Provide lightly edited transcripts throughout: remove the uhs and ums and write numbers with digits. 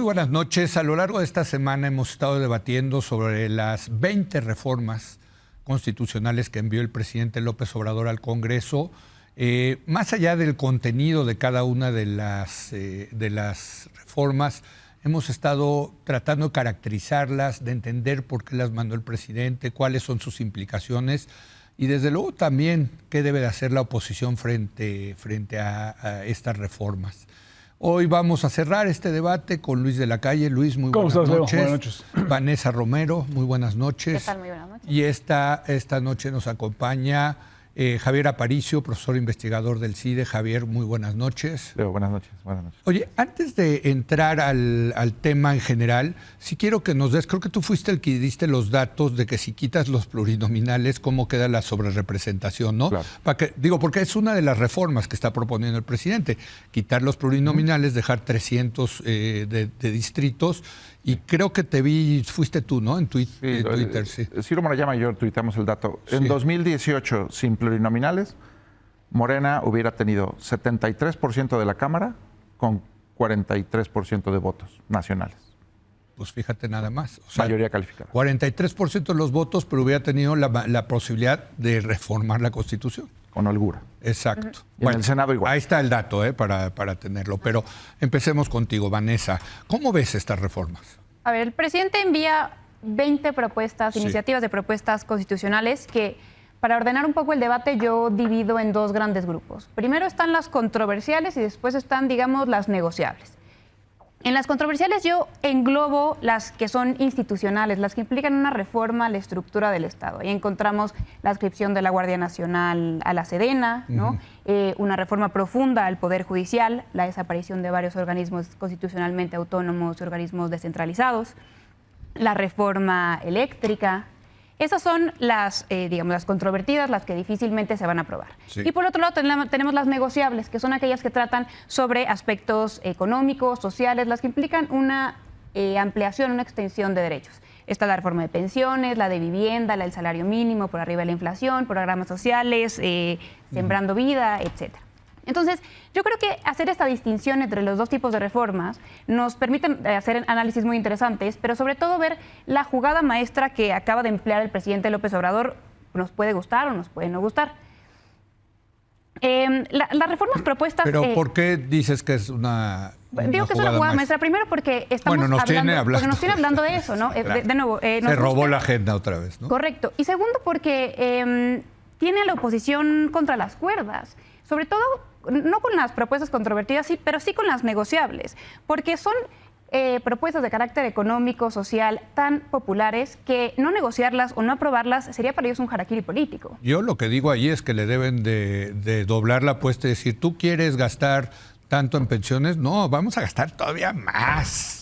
Muy buenas noches. A lo largo de esta semana hemos estado debatiendo sobre las 20 reformas constitucionales que envió el presidente López Obrador al Congreso. Más allá del contenido de cada una de las reformas, hemos estado tratando de caracterizarlas, de entender por qué las mandó el presidente, cuáles son sus implicaciones y desde luego también qué debe de hacer la oposición frente a estas reformas. Hoy vamos a cerrar este debate con Luis de la Calle. Luis, muy buenas noches. ¿Cómo estás, Leo? Buenas noches. Vanessa Romero, muy buenas noches. ¿Qué tal? Muy buenas noches. Y esta noche nos acompaña Javier Aparicio, profesor investigador del CIDE. Javier, muy buenas noches. Leo, buenas noches. Buenas noches. Oye, antes de entrar al tema en general, sí quiero que nos des, creo que tú fuiste el que diste los datos de que si quitas los plurinominales, cómo queda la sobrerepresentación, ¿no? Claro. Porque es una de las reformas que está proponiendo el presidente, quitar los plurinominales, dejar 300 de distritos, y creo que te vi, fuiste tú, ¿no? En Twitter, sí. Ciro Murayama y yo tuitamos el dato. Sí. En 2018, sin plurinominales, Morena hubiera tenido 73% de la Cámara con 43% de votos nacionales. Pues fíjate nada más. O sea, Mayoría calificada. 43% de los votos, pero hubiera tenido la posibilidad de reformar la Constitución. Con holgura. Exacto. Y en el Senado igual. Ahí está el dato para tenerlo. Pero empecemos contigo, Vanessa. ¿Cómo ves estas reformas? A ver, el presidente envía 20 propuestas, Sí. iniciativas de propuestas constitucionales que, para ordenar un poco el debate, yo divido en dos grandes grupos. Primero están las controversiales y después están, digamos, las negociables. En las controversiales yo englobo las que son institucionales, las que implican una reforma a la estructura del Estado. Ahí encontramos la adscripción de la Guardia Nacional a la Sedena, ¿no? Una reforma profunda al Poder Judicial, la desaparición de varios organismos constitucionalmente autónomos y organismos descentralizados, la reforma eléctrica. Esas son las, digamos, las controvertidas, las que difícilmente se van a aprobar. Sí. Y por otro lado tenemos las negociables, que son aquellas que tratan sobre aspectos económicos, sociales, las que implican una ampliación, una extensión de derechos. Está la reforma de pensiones, la de vivienda, la del salario mínimo, por arriba de la inflación, programas sociales, sembrando vida, etcétera. Entonces, yo creo que hacer esta distinción entre los dos tipos de reformas nos permite hacer análisis muy interesantes, pero sobre todo ver la jugada maestra que acaba de emplear el presidente López Obrador. Nos puede gustar o nos puede no gustar. Las reformas propuestas... Pero ¿por qué dices que es una Digo que es una jugada maestra, primero porque estamos porque nos tiene hablando de eso, ¿no? Claro. De nuevo... Se robó la agenda otra vez, ¿no? Correcto. Y segundo porque tiene a la oposición contra las cuerdas. Sobre todo, no con las propuestas controvertidas, sí, pero sí con las negociables, porque son propuestas de carácter económico, social, tan populares que no negociarlas o no aprobarlas sería para ellos un harakiri político. Yo lo que digo ahí es que le deben de doblar la apuesta y decir, ¿tú quieres gastar tanto en pensiones? No, vamos a gastar todavía más.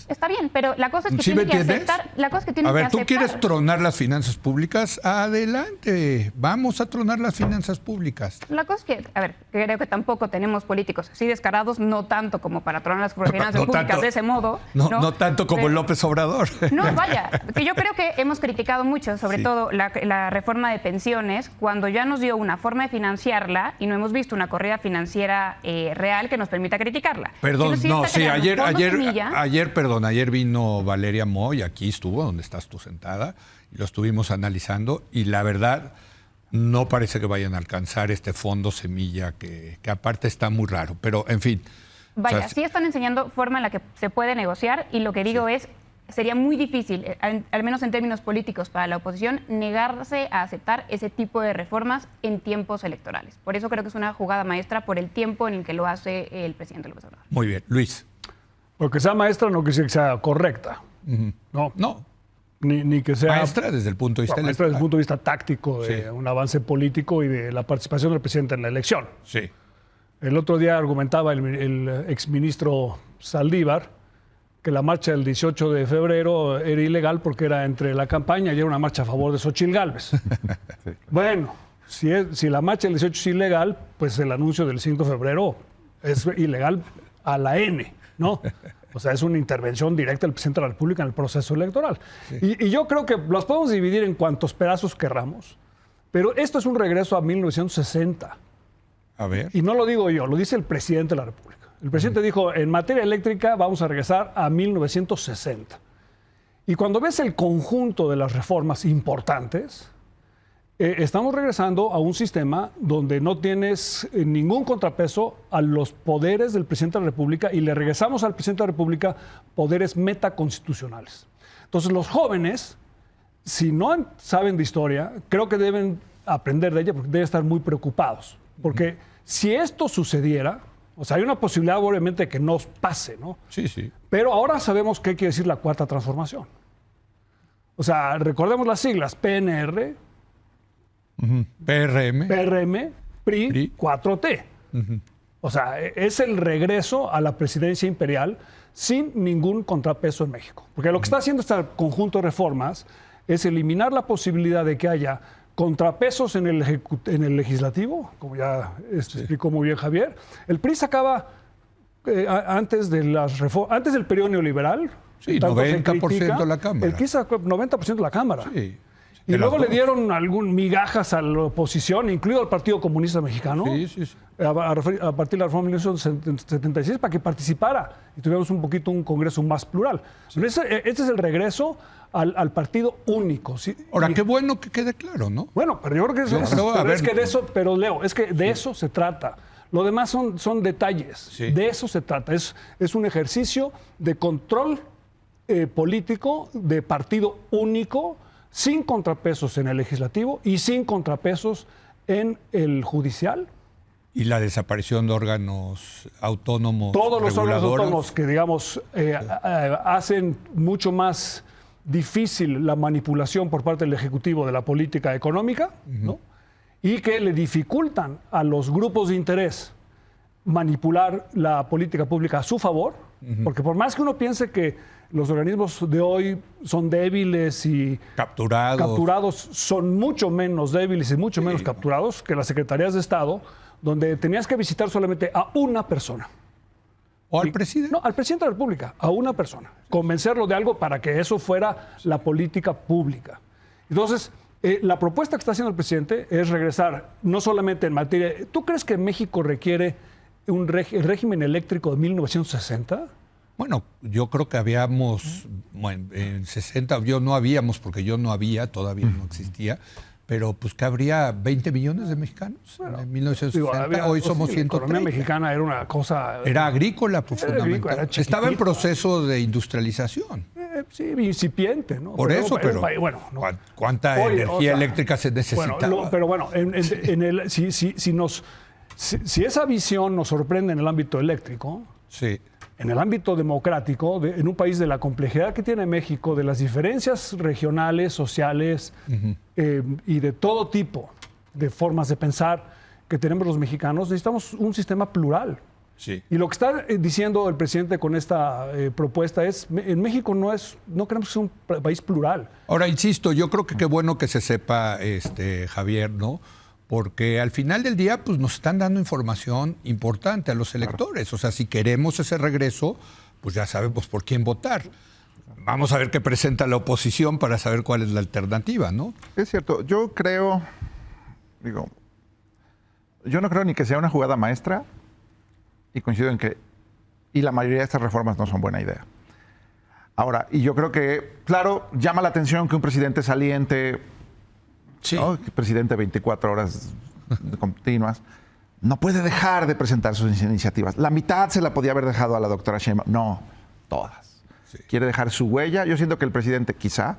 Está bien, pero la cosa es que ¿Sí tienen me que entiendes? aceptar. La cosa es que tienen A ver, que ¿tú aceptar. quieres tronar las finanzas públicas? Adelante, vamos a tronar las finanzas públicas. La cosa es que, a ver, creo que tampoco tenemos políticos así descarados, no tanto como para tronar las finanzas No públicas tanto, de ese modo. No tanto como Pero- López Obrador. No, vaya, que yo creo que hemos criticado mucho, sobre Sí. todo la reforma de pensiones, cuando ya nos dio una forma de financiarla y no hemos visto una corrida financiera real que nos permita criticarla. Perdón, Sino no, está sí, generando fondos semilla. ayer vino Valeria Moy, aquí estuvo, donde estás tú sentada, y lo estuvimos analizando, y la verdad no parece que vayan a alcanzar este fondo semilla, que aparte está muy raro, pero en fin. Vaya, O sea, sí están enseñando forma en la que se puede negociar y lo que digo es, sería muy difícil, al menos en términos políticos para la oposición, negarse a aceptar ese tipo de reformas en tiempos electorales. Por eso creo que es una jugada maestra por el tiempo en el que lo hace el presidente López Obrador. Muy bien, Luis. Porque sea maestra no quiere decir que sea correcta. No, Ni que sea maestra desde el punto de vista maestra desde el electoral. punto de vista táctico de Sí. un avance político y de la participación del presidente en la elección. Sí. El otro día argumentaba el exministro Saldívar que la marcha del 18 de febrero era ilegal porque era entre la campaña y era una marcha a favor de Xóchitl Gálvez. Bueno, si la marcha del 18 es ilegal, pues el anuncio del 5 de febrero es ilegal a la N, ¿no? O sea, es una intervención directa del presidente de la República en el proceso electoral. Sí. Y yo creo que los podemos dividir en cuantos pedazos querramos, pero esto es un regreso a 1960. A ver. Y no lo digo yo, lo dice el presidente de la República. El presidente dijo, en materia eléctrica vamos a regresar a 1960. Y cuando ves el conjunto de las reformas importantes, estamos regresando a un sistema donde no tienes ningún contrapeso a los poderes del presidente de la República y le regresamos al presidente de la República poderes metaconstitucionales. Entonces los jóvenes, si no saben de historia, creo que deben aprender de ella porque deben estar muy preocupados. Porque si esto sucediera, o sea, hay una posibilidad obviamente que no pase, ¿no? Sí, sí. Pero ahora sabemos qué quiere decir la cuarta transformación. O sea, recordemos las siglas, PNR, PRM. PRM, PRI, 4T. O sea, es el regreso a la presidencia imperial sin ningún contrapeso en México. Porque lo que está haciendo este conjunto de reformas es eliminar la posibilidad de que haya contrapesos en el legislativo, como ya explicó muy bien Javier. El PRI sacaba antes del periodo neoliberal. Sí, 90% de la Cámara. El PRI sacó 90% de la Cámara. Sí. Y luego le dieron migajas a la oposición, incluido al Partido Comunista Mexicano, Sí. a partir de la reforma de 1976, para que participara y tuviéramos un Congreso más plural. Sí. Este es el regreso al partido único. ¿Sí? Ahora, qué bueno que quede claro, ¿no? Bueno, pero yo creo que Leo, es que de eso se trata. Lo demás son detalles. Sí. De eso se trata. Es un ejercicio de control político, de partido único, sin contrapesos en el legislativo y sin contrapesos en el judicial. Y la desaparición de órganos autónomos. Todos los órganos autónomos que, digamos, hacen mucho más difícil la manipulación por parte del Ejecutivo de la política económica, ¿no? Y que le dificultan a los grupos de interés manipular la política pública a su favor, porque por más que uno piense que los organismos de hoy son débiles y capturados son mucho menos débiles y mucho menos capturados que las secretarías de Estado, donde tenías que visitar solamente a una persona. ¿O al presidente? No, al presidente de la República, a una persona. Convencerlo de algo para que eso fuera la política pública. Entonces, la propuesta que está haciendo el presidente es regresar no solamente en materia... ¿Tú crees que México requiere un régimen eléctrico de 1960? Bueno, yo creo que habíamos, en 60, porque yo no había, todavía no existía, pero pues que habría 20 millones de mexicanos en 1960, hoy somos 130. La economía mexicana era una cosa... Era agrícola profundamente. Estaba en proceso de industrialización. Sí, incipiente, ¿no? Por eso, pero bueno, no. ¿Cuánta energía eléctrica se necesitaba? Pero bueno, si esa visión nos sorprende en el ámbito eléctrico... Sí. En el ámbito democrático, en un país de la complejidad que tiene México, de las diferencias regionales, sociales y de todo tipo de formas de pensar que tenemos los mexicanos, necesitamos un sistema plural. Sí. Y lo que está diciendo el presidente con esta propuesta es, en México no queremos que sea un país plural. Ahora, insisto, yo creo que qué bueno que se sepa, Javier, ¿no? Porque al final del día pues, nos están dando información importante a los electores. Claro. O sea, si queremos ese regreso, pues ya sabemos por quién votar. Vamos a ver qué presenta la oposición para saber cuál es la alternativa, ¿no? Es cierto. Yo no creo ni que sea una jugada maestra y coincido en que la mayoría de estas reformas no son buena idea. Ahora, y yo creo que, claro, llama la atención que un presidente saliente... Sí. ¿No? El presidente 24 horas continuas no puede dejar de presentar sus iniciativas. La mitad se la podía haber dejado a la doctora Sheinbaum. No, todas. Sí. Quiere dejar su huella. Yo siento que el presidente quizá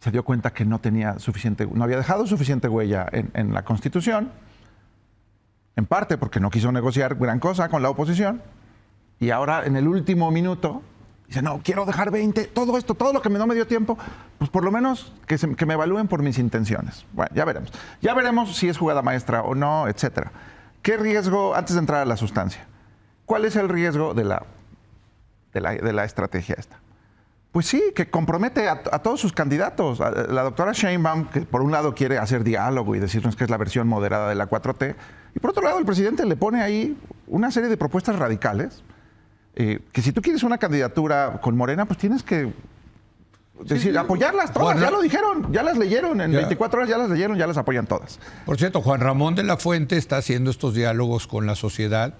se dio cuenta que no había dejado suficiente huella en la Constitución, en parte porque no quiso negociar gran cosa con la oposición, y ahora en el último minuto dice, no, quiero dejar 20, todo lo que no me dio tiempo, pues por lo menos que me evalúen por mis intenciones. Bueno, ya veremos. Ya veremos si es jugada maestra o no, etcétera. ¿Qué riesgo, antes de entrar a la sustancia, cuál es el riesgo de la estrategia esta? Pues sí, que compromete a todos sus candidatos. La doctora Sheinbaum, que por un lado quiere hacer diálogo y decirnos que es la versión moderada de la 4T, y por otro lado el presidente le pone ahí una serie de propuestas radicales, que si tú quieres una candidatura con Morena, pues tienes que apoyarlas todas. Ya lo dijeron, ya las leyeron, en 24 horas ya las leyeron, ya las apoyan todas. Por cierto, Juan Ramón de la Fuente está haciendo estos diálogos con la sociedad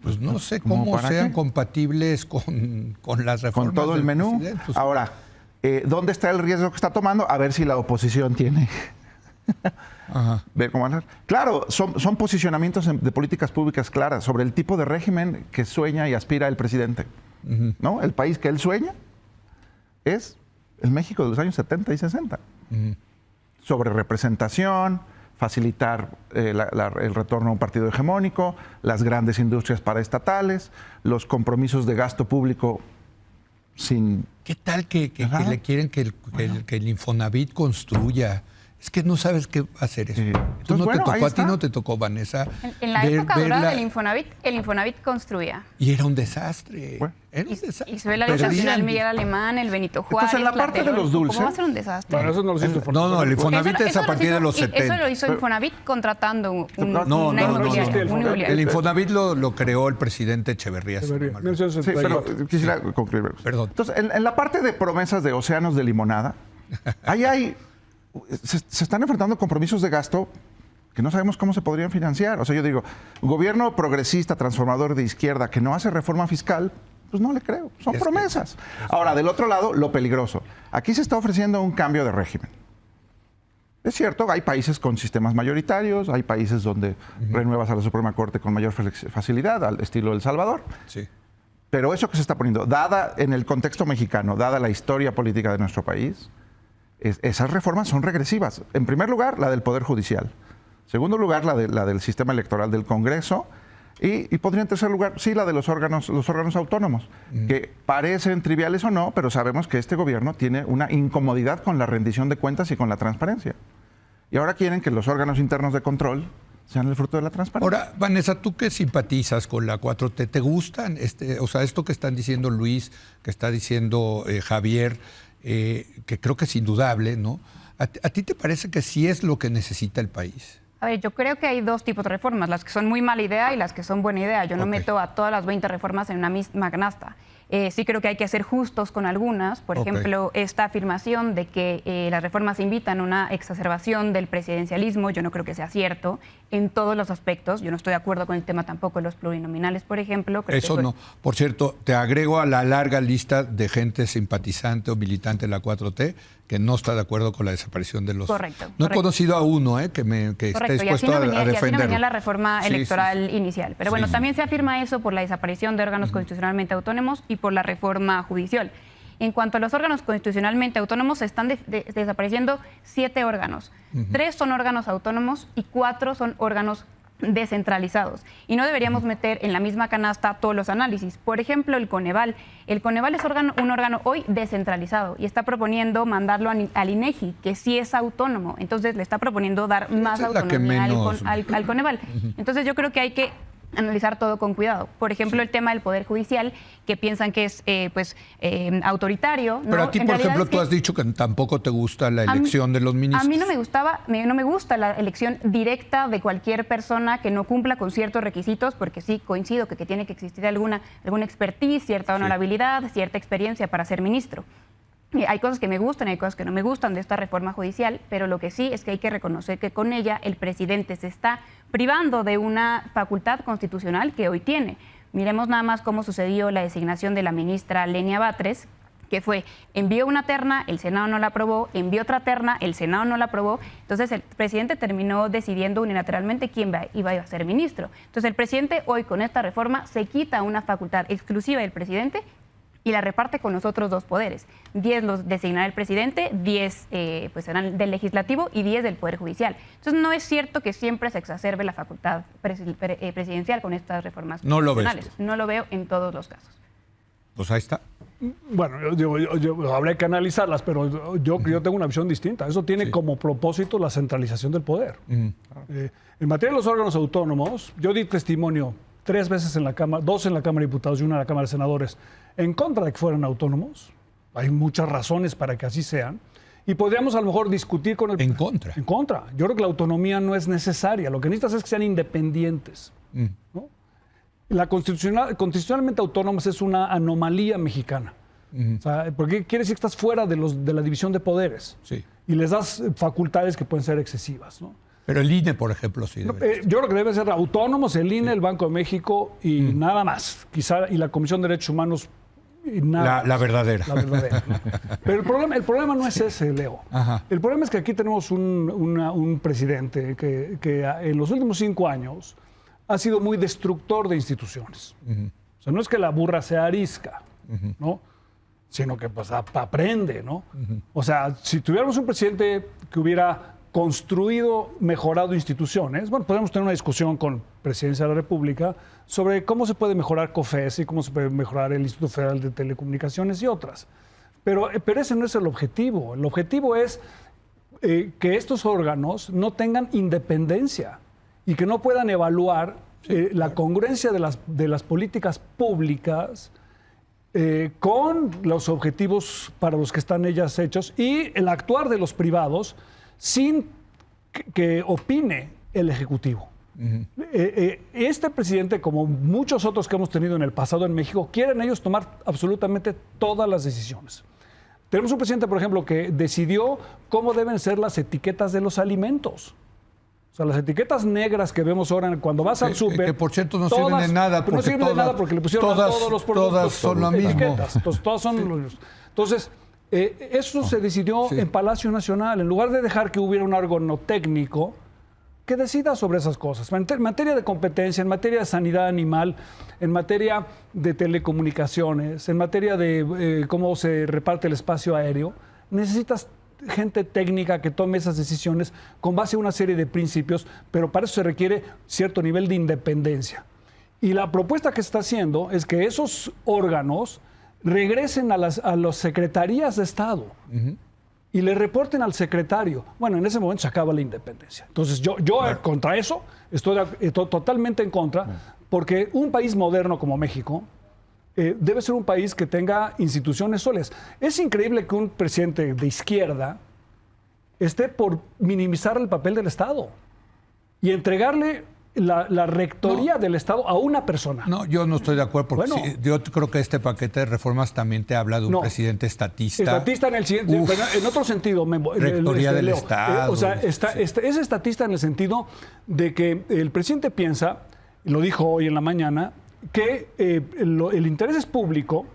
Pues no sé ¿Cómo cómo para sean qué? compatibles con las reformas. Con todo el del menú. presidente. Pues, Ahora, ¿dónde está el riesgo que está tomando? A ver si la oposición tiene. ajá. Ver cómo hablar. Claro, son posicionamientos de políticas públicas claras sobre el tipo de régimen que sueña y aspira el presidente. ¿No? El país que él sueña es el México de los años 70 y 60. Sobre representación, facilitar el retorno a un partido hegemónico, las grandes industrias paraestatales, los compromisos de gasto público sin... ¿Qué tal que Ajá. le quieren que el Infonavit construya? Es que no sabes qué hacer eso. Sí. Tú Entonces, no bueno, te ahí tocó, a ti está. no te tocó, Vanessa. En la época dorada del Infonavit, el Infonavit construía. Y era un desastre. Bueno. Era un desastre. Y se ve la lucha Perdían. nacional Miguel Alemán, el Benito Juárez. Entonces, en la parte de los Tlatelolco, dulces- ¿cómo va a ser un desastre? Bueno, eso no lo siento. No, el Infonavit Eso- es eso a lo partir de hizo- los 70. Eso lo hizo Infonavit contratando No, una no, inmobiliaria. no. una inmobiliaria. El Infonavit lo creó el presidente Echeverría. si no mal recuerdo. Sí, pero quisiera concluir. Perdón. Entonces, en la parte de promesas de océanos de limonada, se están enfrentando compromisos de gasto que no sabemos cómo se podrían financiar. O sea, yo digo, un gobierno progresista, transformador de izquierda que no hace reforma fiscal, pues no le creo. Son Es que- promesas. Ahora, del otro lado, lo peligroso. Aquí se está ofreciendo un cambio de régimen. Es cierto, hay países con sistemas mayoritarios, hay países donde renuevas a la Suprema Corte con mayor facilidad, al estilo El Salvador. Sí. Pero eso que se está poniendo, dada en el contexto mexicano, dada la historia política de nuestro país, esas reformas son regresivas. En primer lugar, la del Poder Judicial. En segundo lugar, la del sistema electoral del Congreso. Y podría en tercer lugar, sí, la de los órganos autónomos, que parecen triviales o no, pero sabemos que este gobierno tiene una incomodidad con la rendición de cuentas y con la transparencia. Y ahora quieren que los órganos internos de control sean el fruto de la transparencia. Ahora, Vanessa, tú que simpatizas con la 4T, ¿te gustan? O sea, esto que están diciendo Luis, que está diciendo Javier, que creo que es indudable, ¿no? ¿A ti te parece que sí es lo que necesita el país? A ver, yo creo que hay dos tipos de reformas, las que son muy mala idea y las que son buena idea. Yo no Ok. meto a todas las 20 reformas en una misma canasta. Sí creo que hay que ser justos con algunas. Por Ok. ejemplo, esta afirmación de que las reformas invitan a una exacerbación del presidencialismo, yo no creo que sea cierto en todos los aspectos. Yo no estoy de acuerdo con el tema tampoco de los plurinominales, por ejemplo. Creo que Eso no. Por cierto, te agrego a la larga lista de gente simpatizante o militante de la 4T que no está de acuerdo con la desaparición de los... Correcto, No he correcto. conocido a uno que esté Correcto, y así dispuesto no a venía, y así no defenderlo. venía la reforma Sí, sí, electoral sí. inicial. Pero bueno, Sí. también se afirma eso por la desaparición de órganos constitucionalmente autónomos y por la reforma judicial. En cuanto a los órganos constitucionalmente autónomos, se están desapareciendo 7 órganos. 3 son órganos autónomos y 4 son órganos descentralizados. Y no deberíamos meter en la misma canasta todos los análisis. Por ejemplo, el Coneval. El Coneval es un órgano hoy descentralizado y está proponiendo mandarlo al INEGI, que sí es autónomo. Entonces le está proponiendo dar más Esa es la que autonomía menos. al Coneval. Entonces yo creo que hay que analizar todo con cuidado. Por ejemplo, el tema del Poder Judicial, que piensan que es autoritario. Pero ¿no? a ti, En por realidad ejemplo, es tú que has dicho que tampoco te gusta la a mí- elección de los ministros. A mí no me gusta la elección directa de cualquier persona que no cumpla con ciertos requisitos, porque sí coincido que tiene que existir alguna expertise, cierta honorabilidad, cierta experiencia para ser ministro. Hay cosas que me gustan y hay cosas que no me gustan de esta reforma judicial, pero lo que sí es que hay que reconocer que con ella el presidente se está privando de una facultad constitucional que hoy tiene. Miremos nada más cómo sucedió la designación de la ministra Lenia Batres, que fue, envió una terna, el Senado no la aprobó, envió otra terna, el Senado no la aprobó, entonces el presidente terminó decidiendo unilateralmente quién iba a ser ministro. Entonces el presidente hoy con esta reforma se quita una facultad exclusiva del presidente y la reparte con los otros 2 poderes. 10 los designará el presidente, 10 pues serán del legislativo y 10 del Poder Judicial. Entonces no es cierto que siempre se exacerbe la facultad presidencial con estas reformas No lo ves constitucionales. No lo veo en todos los casos. Pues ahí está. Bueno, yo habría que analizarlas, pero yo tengo una visión distinta. Eso tiene como propósito la centralización del poder. En materia de los órganos autónomos, yo di testimonio 3 veces en la Cámara, 2 en la Cámara de Diputados y 1 en la Cámara de Senadores, en contra de que fueran autónomos. Hay muchas razones para que así sean. Y podríamos a lo mejor discutir con el... En contra. En contra. Yo creo que la autonomía no es necesaria. Lo que necesitas es que sean independientes. ¿No? La constitucionalmente autónomos es una anomalía mexicana. O sea, porque quiere decir que estás fuera de la división de poderes. Sí. Y les das facultades que pueden ser excesivas, ¿no? Pero el INE, por ejemplo, sí debe. Yo creo que deben ser autónomos el INE, el Banco de México y nada más. Quizá, y la Comisión de Derechos Humanos y nada La más. verdadera. La verdadera. Pero el problema no es ese, Leo. Ajá. El problema es que aquí tenemos un presidente que en los últimos 5 años ha sido muy destructor de instituciones. O sea, no es que la burra sea arisca, ¿no? Sino que pues aprende, ¿no? O sea, si tuviéramos un presidente que hubiera construido, mejorado instituciones, bueno, podemos tener una discusión con Presidencia de la República sobre cómo se puede mejorar COFES y cómo se puede mejorar el Instituto Federal de Telecomunicaciones y otras. Pero ese no es el objetivo. El objetivo es que estos órganos no tengan independencia y que no puedan evaluar la congruencia de las políticas públicas con los objetivos para los que están ellas hechos y el actuar de los privados sin que opine el Ejecutivo. Este presidente, como muchos otros que hemos tenido en el pasado en México, quieren ellos tomar absolutamente todas las decisiones. Tenemos un presidente, por ejemplo, que decidió cómo deben ser las etiquetas de los alimentos. O sea, las etiquetas negras que vemos ahora cuando vas al súper... Que por cierto no sirven de nada. No sirven de nada porque le pusieron a todos los productos. Todas son lo mismo. Etiquetas. Todas son entonces, eso se decidió en Palacio Nacional. En lugar de dejar que hubiera un órgano técnico que decida sobre esas cosas. En materia de competencia, en materia de sanidad animal, en materia de telecomunicaciones, en materia de cómo se reparte el espacio aéreo, necesitas gente técnica que tome esas decisiones con base a una serie de principios, pero para eso se requiere cierto nivel de independencia. Y la propuesta que se está haciendo es que esos órganos regresen a las secretarías de Estado y le reporten al secretario. Bueno, en ese momento se acaba la independencia. Entonces yo contra eso estoy totalmente en contra, porque un país moderno como México debe ser un país que tenga instituciones sólidas. Es increíble que un presidente de izquierda esté por minimizar el papel del Estado y entregarle la rectoría del Estado a una persona. No, yo no estoy de acuerdo, porque yo creo que este paquete de reformas también te habla de un presidente estatista. Estatista en el siguiente, pero en otro sentido. Rectoría del Estado. O sea, es estatista en el sentido de que el presidente piensa, lo dijo hoy en la mañana, que el interés público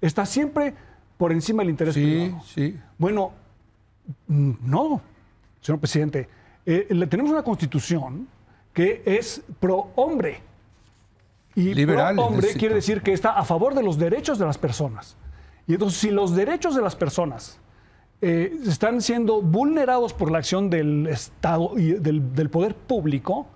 está siempre por encima del interés privado. Sí. Bueno, no, señor presidente. Tenemos una constitución que es pro hombre. Y liberal, pro hombre quiere decir que está a favor de los derechos de las personas. Y entonces, si los derechos de las personas están siendo vulnerados por la acción del Estado y del poder público,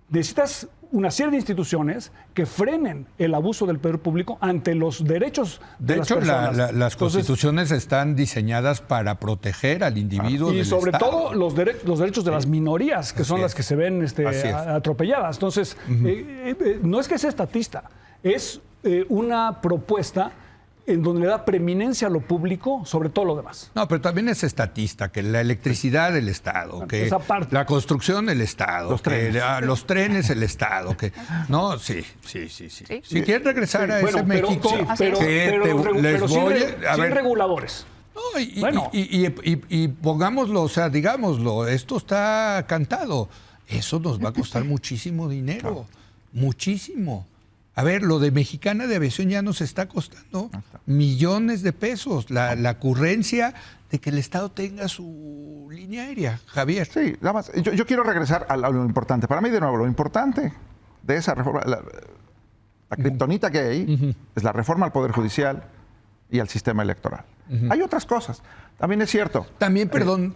necesitas una serie de instituciones que frenen el abuso del poder público ante los derechos de las personas. De hecho, las constituciones están diseñadas para proteger al individuo y sobre Estado. todo los derechos de las minorías, que son las que se ven atropelladas. Entonces, no es que sea estatista, es una propuesta en donde le da preeminencia a lo público sobre todo lo demás. No, pero también es estatista, que la electricidad del Estado, que la construcción del Estado, los trenes el Estado, que no, sí. Si quieren regresar a ese México, sin reguladores. No, y pongámoslo, o sea, digámoslo, esto está cantado. Eso nos va a costar muchísimo dinero, muchísimo. A ver, lo de Mexicana de Aviación ya nos está costando millones de pesos. La ocurrencia de que el Estado tenga su línea aérea. Javier. Sí, nada más. Yo quiero regresar a lo importante. Para mí, de nuevo, lo importante de esa reforma, la kriptonita que hay, es la reforma al Poder Judicial y al sistema electoral. Hay otras cosas. También es cierto. También,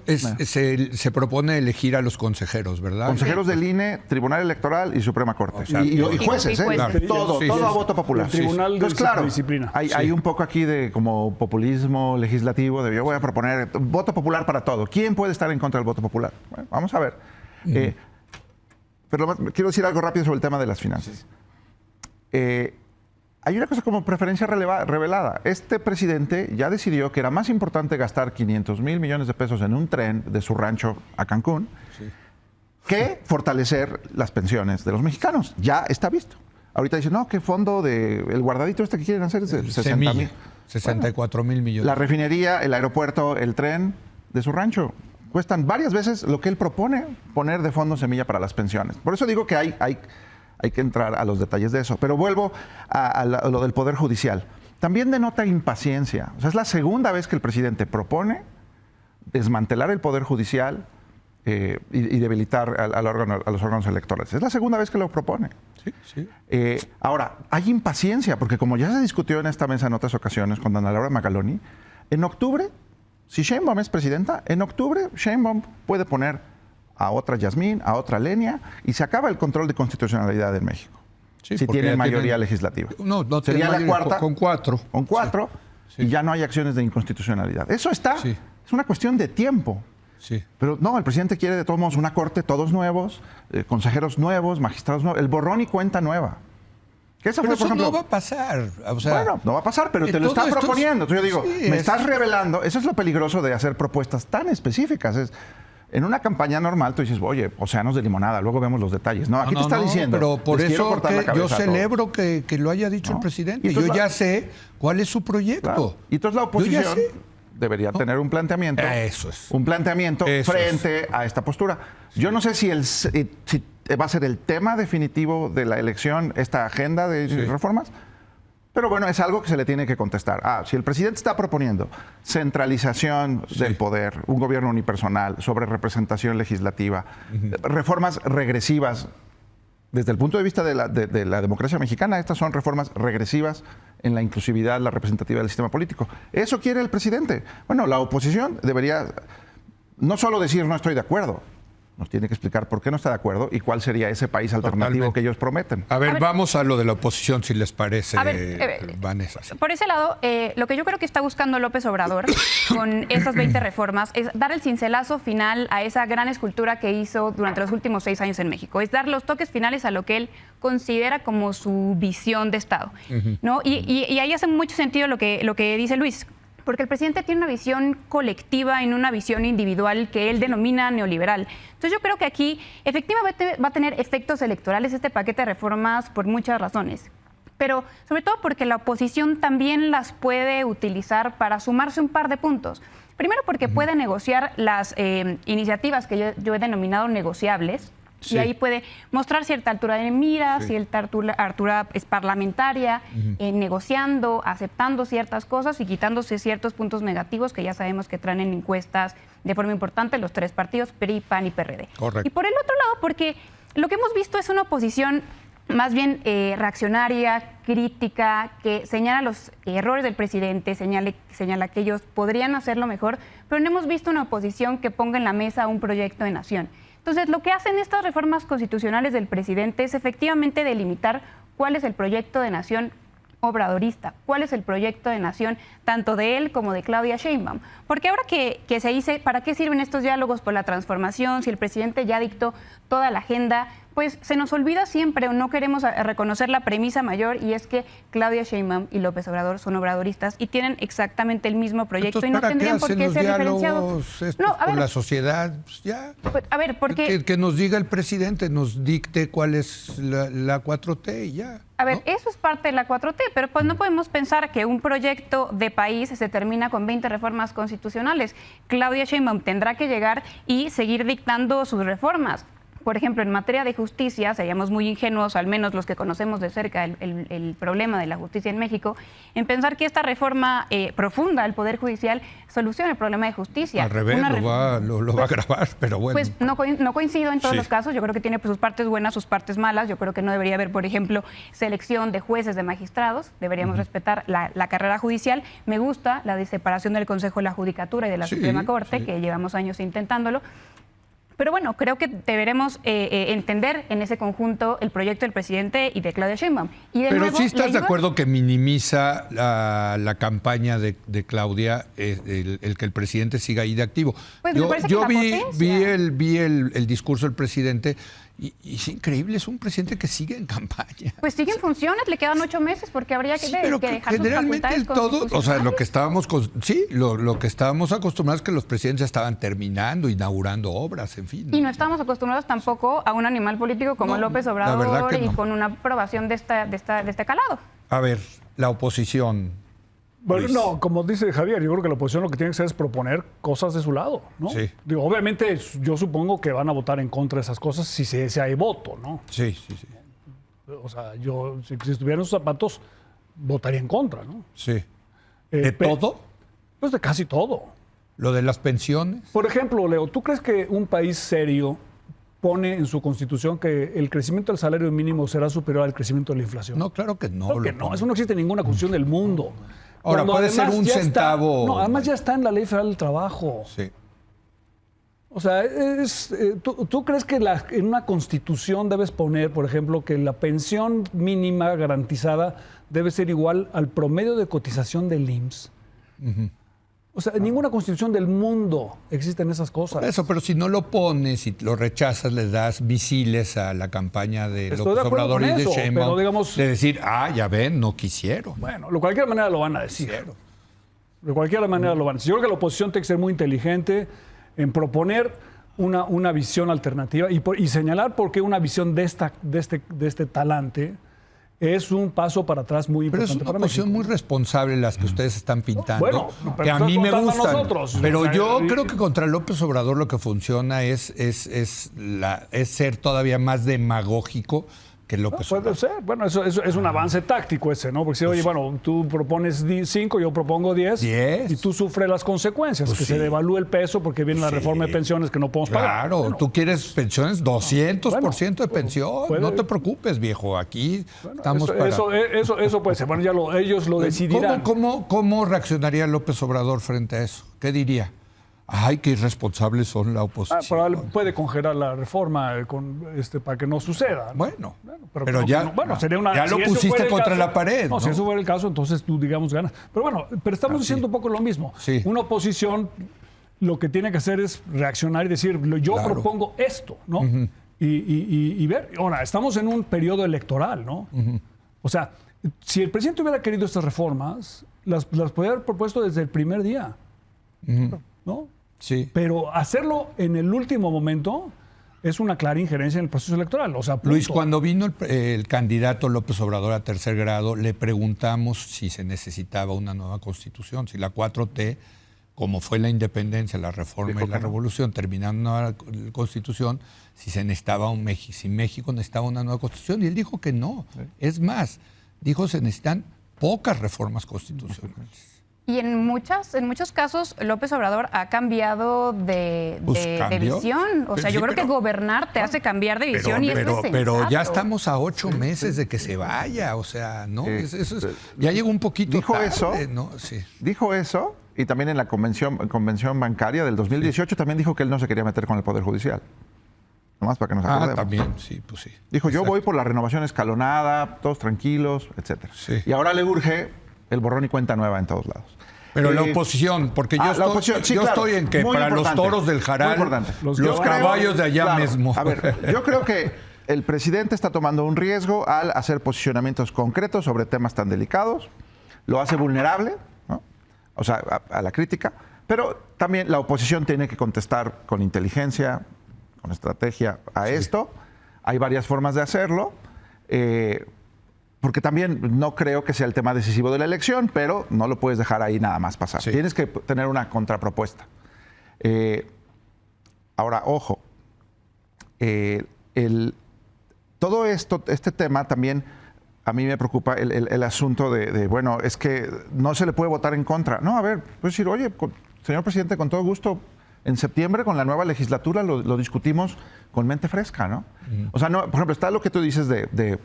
se propone elegir a los consejeros, ¿verdad? Consejeros del INE, Tribunal Electoral y Suprema Corte. O sea, y jueces, todo a voto popular. El Tribunal de Disciplina. Hay un poco aquí de como populismo legislativo. Yo voy a proponer voto popular para todo. ¿Quién puede estar en contra del voto popular? Bueno, vamos a ver. Pero quiero decir algo rápido sobre el tema de las finanzas. Hay una cosa como preferencia revelada. Este presidente ya decidió que era más importante gastar 500,000 millones de pesos en un tren de su rancho a Cancún que fortalecer las pensiones de los mexicanos. Ya está visto. Ahorita dicen, no, ¿qué fondo del guardadito este que quieren hacer? 64,000 millones. La refinería, el aeropuerto, el tren de su rancho. cuestan varias veces lo que él propone poner de fondo semilla para las pensiones. Por eso digo que hay que entrar a los detalles de eso. Pero vuelvo a lo del Poder Judicial. También denota impaciencia. O sea, es la segunda vez que el presidente propone desmantelar el Poder Judicial y debilitar a los órganos electorales. Es la segunda vez que lo propone. Sí, sí. Ahora, hay impaciencia, porque como ya se discutió en esta mesa en otras ocasiones con Ana Laura Magaloni, en octubre, si Sheinbaum es presidenta, en octubre Sheinbaum puede poner a otra Yasmín, a otra Lenia, y se acaba el control de constitucionalidad en México. Sí, si porque tiene ya mayoría legislativa. No Sería tiene la mayoría, cuarta. con 4. Con 4, Sí. y ya no hay acciones de inconstitucionalidad. Eso está. Sí. Es una cuestión de tiempo. Sí. Pero no, el presidente quiere de todos modos una corte, todos nuevos, consejeros nuevos, magistrados nuevos, el borrón y cuenta nueva. Que eso Pero fue, por eso ejemplo, no va a pasar. O sea, bueno, no va a pasar, pero te lo todo está esto es- proponiendo. Entonces yo digo, sí, me es- estás revelando, eso es lo peligroso de hacer propuestas tan específicas. En una campaña normal tú dices, oye, océanos de limonada, luego vemos los detalles. No, aquí te está diciendo, Pero por les quiero eso cortar la que yo cabeza a todos. celebro que lo haya dicho ¿No? el presidente. Y entonces Yo la- ya sé cuál es su proyecto. Claro. Y entonces la Yo ya oposición sé. debería tener un planteamiento. Eso es. Un planteamiento Eso frente a esta postura. Yo no sé si va a ser el tema definitivo de la elección, esta agenda de reformas. Pero bueno, es algo que se le tiene que contestar. Si el presidente está proponiendo centralización del poder, un gobierno unipersonal, sobre representación legislativa, reformas regresivas, desde el punto de vista de la democracia mexicana, estas son reformas regresivas en la inclusividad, la representatividad del sistema político. ¿Eso quiere el presidente? Bueno, la oposición debería no solo decir no estoy de acuerdo, nos tiene que explicar por qué no está de acuerdo y cuál sería ese país alternativo Totalmente. que ellos prometen. A ver, A ver. vamos a lo de la oposición, si les parece, A ver, Vanessa. Sí. Por ese lado, lo que yo creo que está buscando López Obrador con esas 20 reformas es dar el cincelazo final a esa gran escultura que hizo durante los últimos 6 años en México. Es dar los toques finales a lo que él considera como su visión de Estado. ¿No? Y ahí hace mucho sentido lo que dice Luis. Porque el presidente tiene una visión colectiva y no una visión individual que él denomina neoliberal. Entonces yo creo que aquí efectivamente va a tener efectos electorales este paquete de reformas por muchas razones. Pero sobre todo porque la oposición también las puede utilizar para sumarse un par de puntos. Primero porque puede negociar las iniciativas que yo he denominado negociables. Sí. Y ahí puede mostrar cierta altura de miras, cierta altura parlamentaria, negociando, aceptando ciertas cosas y quitándose ciertos puntos negativos que ya sabemos que traen en encuestas de forma importante los 3 partidos, PRI, PAN y PRD. Correcto. Y por el otro lado, porque lo que hemos visto es una oposición más bien reaccionaria, crítica, que señala los errores del presidente, señala que ellos podrían hacerlo mejor, pero no hemos visto una oposición que ponga en la mesa un proyecto de nación. Entonces, lo que hacen estas reformas constitucionales del presidente es efectivamente delimitar cuál es el proyecto de nación obradorista, cuál es el proyecto de nación tanto de él como de Claudia Sheinbaum. Porque ahora que se dice, ¿para qué sirven estos diálogos por la transformación si el presidente ya dictó toda la agenda? Pues se nos olvida siempre o no queremos reconocer la premisa mayor y es que Claudia Sheinbaum y López Obrador son obradoristas y tienen exactamente el mismo proyecto Entonces, y no ¿para tendrían qué por hacen qué los ser diferenciados. diálogos estos No, a con ver, la sociedad? Pues ya. pues, a ver, porque... Que nos diga el presidente, nos dicte cuál es la 4T y ya. A ver, ¿no? eso es parte de la 4T, pero pues no podemos pensar que un proyecto de país se termina con 20 reformas constitucionales. Claudia Sheinbaum tendrá que llegar y seguir dictando sus reformas. Por ejemplo, en materia de justicia, seríamos muy ingenuos, al menos los que conocemos de cerca el problema de la justicia en México, en pensar que esta reforma profunda del Poder Judicial soluciona el problema de justicia. Al revés, lo va a agravar, pero bueno. Pues no coincido en todos los casos. Yo creo que tiene sus partes buenas, sus partes malas. Yo creo que no debería haber, por ejemplo, selección de jueces, de magistrados. Deberíamos respetar la carrera judicial. Me gusta la separación del Consejo de la Judicatura y de la Suprema Corte, que llevamos años intentándolo. Pero bueno, creo que deberemos entender en ese conjunto el proyecto del presidente y de Claudia Sheinbaum. Y de Pero nuevo, sí estás le de ayuda. acuerdo que minimiza la campaña de Claudia, el que el presidente siga ahí de activo. Pues me parece que la potencia. vi el discurso del presidente y es increíble, es un presidente que sigue en campaña. Pues sigue en funciones, le quedan 8 meses porque habría que, Sí, pero que dejar sus generalmente facultades todo, o sea, lo que constitucionales. estábamos lo que estábamos acostumbrados es que los presidentes ya estaban terminando, inaugurando obras, en fin. Y no estamos acostumbrados tampoco a un animal político como No, López la verdad Obrador que y no. con una aprobación de este calado. A ver, la oposición, Bueno, Luis. no, como dice Javier, yo creo que la oposición lo que tiene que hacer es proponer cosas de su lado, ¿no? Sí. Digo, obviamente yo supongo que van a votar en contra de esas cosas si hay voto, ¿no? Sí, sí, sí. O sea, yo si estuviera en sus zapatos, votaría en contra, ¿no? Sí. ¿De todo? Pues de casi todo. ¿Lo de las pensiones? Por ejemplo, Leo, ¿tú crees que un país serio pone en su constitución que el crecimiento del salario mínimo será superior al crecimiento de la inflación? No, claro que no. Claro que lo no, pone. eso no existe en ninguna constitución del mundo. Ahora, Cuando puede ser además un ya está- centavo. no, además ya está en la Ley Federal del Trabajo. Sí. O sea, ¿tú crees que en una constitución debes poner, por ejemplo, que la pensión mínima garantizada debe ser igual al promedio de cotización del IMSS? O sea, en ninguna constitución del mundo existen esas cosas. Eso, pero si no lo pones y lo rechazas, le das misiles a la campaña de Estoy López de acuerdo Obrador con y de eso, Sheinbaum, pero digamos- de decir, ya ven, no quisieron. Bueno, de cualquier manera lo van a decir. De cualquier manera lo van a decir. Yo creo que la oposición tiene que ser muy inteligente en proponer una visión alternativa y señalar por qué una visión de este talante es un paso para atrás muy Pero es importante una para posición México. muy responsable las que ustedes están pintando, Bueno, que pero a mí me contando a gustan. nosotros. Pero O sea, yo creo que contra López Obrador lo que funciona es ser todavía más demagógico que López Puede Obrador. ser. Bueno, eso es un avance táctico ese, ¿no? Porque si, oye, bueno, tú propones 5, yo propongo 10. 10. Y tú sufres las consecuencias, Pues que sí. se devalúe el peso porque viene la Sí. reforma de pensiones que no podemos pagar. Claro, Bueno, tú quieres pensiones 200% de pensión. puede- No te preocupes, viejo. Aquí estamos para... eso puede ser. Bueno, ellos lo decidirán. ¿Cómo reaccionaría López Obrador frente a eso? ¿Qué diría? Ay, qué irresponsables son la oposición. Puede congelar la reforma para que no suceda, ¿no? Bueno, pero ya, sería una, ya lo si eso pusiste fuera el contra caso- la pared. No, ¿no? si eso fuera el caso, entonces tú, digamos, ganas. Pero bueno, pero estamos diciendo un poco lo mismo. Sí. Una oposición lo que tiene que hacer es reaccionar y decir, yo Claro. propongo esto, ¿no? Y ver. Ahora, estamos en un periodo electoral, ¿no? O sea, si el presidente hubiera querido estas reformas, las podría haber propuesto desde el primer día, ¿no? Sí. Pero hacerlo en el último momento es una clara injerencia en el proceso electoral. O sea, punto. Luis, cuando vino el candidato López Obrador a tercer grado, le preguntamos si se necesitaba una nueva constitución, si la 4T, como fue la independencia, la reforma Dijo y la que no. revolución, terminando una nueva constitución, si si México necesitaba una nueva constitución, y él dijo que no. Es más, dijo se necesitan pocas reformas constitucionales. Y en muchos casos López Obrador ha cambiado de ¿Cambió? visión. O sea, Sí, yo creo que pero- gobernar te hace cambiar de visión y eso es pero ya sensato. estamos a 8 meses de que se vaya, o sea, ¿no? Sí. Ya llegó un poquito Dijo tarde, eso. ¿no? Sí. Dijo eso y también en la convención bancaria del 2018 también dijo que él no se quería meter con el Poder Judicial. Nomás para que nos acordemos. También, sí, pues sí. Dijo, yo Exacto. voy por la renovación escalonada, todos tranquilos, etcétera. Sí. Y ahora le urge el borrón y cuenta nueva en todos lados. Pero la Eh, oposición, porque yo, la estoy, oposición, sí, yo claro, estoy en que muy para los importante, toros del muy Jaral, importante. los Yo creo- caballos de allá claro, mismo. A ver, yo creo que el presidente está tomando un riesgo al hacer posicionamientos concretos sobre temas tan delicados. Lo hace vulnerable, ¿no? O sea, a la crítica. Pero también la oposición tiene que contestar con inteligencia, con estrategia a esto. Hay varias formas de hacerlo. Porque también no creo que sea el tema decisivo de la elección, pero no lo puedes dejar ahí nada más pasar. Sí. Tienes que tener una contrapropuesta. Ahora, ojo, todo esto, este tema también a mí me preocupa el asunto de, bueno, es que no se le puede votar en contra. No, a ver, puedes decir, oye, señor presidente, con todo gusto, en septiembre con la nueva legislatura lo discutimos con mente fresca, ¿no? O sea, no, por ejemplo, está lo que tú dices de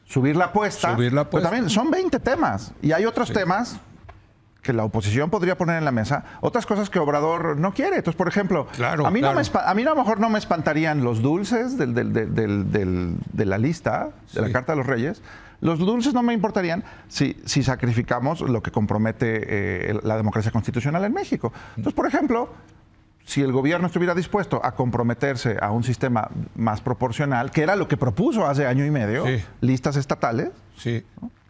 subir la apuesta. Subir la Pero apuesta. también son 20 temas. Y hay otros temas que la oposición podría poner en la mesa, otras cosas que Obrador no quiere. Entonces, por ejemplo, Claro, a mí claro. a mí a lo mejor no me espantarían los dulces de la lista, de la Sí. Carta de los Reyes. Los dulces no me importarían si sacrificamos lo que compromete la democracia constitucional en México. Entonces, por ejemplo, si el gobierno estuviera dispuesto a comprometerse a un sistema más proporcional, que era lo que propuso hace año y medio, Sí. listas estatales, Sí.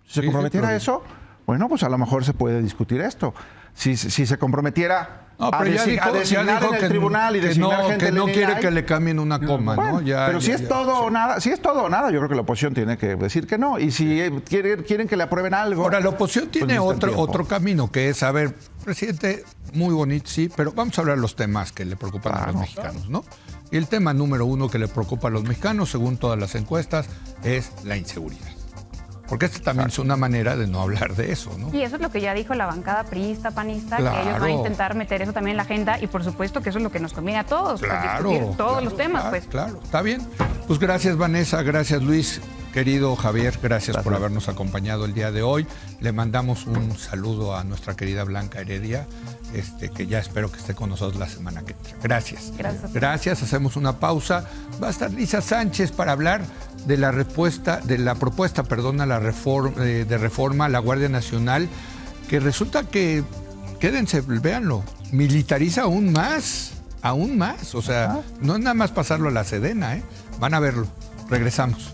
si se Sí, comprometiera a sí, eso, bueno, pues a lo mejor se puede discutir esto. si se comprometiera No, pero a designar en el tribunal y designar gente que no del quiere INAI. que le cambien una coma, Bueno, ¿no? pero si es todo o nada, si es todo o nada, yo creo que la oposición tiene que decir que no. Y si quieren que le aprueben algo. Ahora, la oposición tiene necesitan tiempo. otro camino, que es, a ver, presidente, muy bonito, sí, pero vamos a hablar de los temas que le preocupan a los mexicanos, ¿no? Y el tema número uno que le preocupa a los mexicanos, según todas las encuestas, es la inseguridad. Porque esta también es una manera de no hablar de eso, ¿no? Y eso es lo que ya dijo la bancada priista, panista, Claro. que ellos van a intentar meter eso también en la agenda y por supuesto que eso es lo que nos conviene a todos, pues, discutir todos los temas. Claro, Pues. claro, está bien. Pues gracias Vanessa, gracias Luis, querido Javier, gracias por habernos acompañado el día de hoy. Le mandamos un saludo a nuestra querida Blanca Heredia, que ya espero que esté con nosotros la semana que entra. Gracias. Gracias, hacemos una pausa. Va a estar Lisa Sánchez para hablar de la propuesta de reforma a la Guardia Nacional, que resulta que, quédense, véanlo, militariza aún más, o sea, no es nada más pasarlo a la Sedena, van a verlo. Regresamos.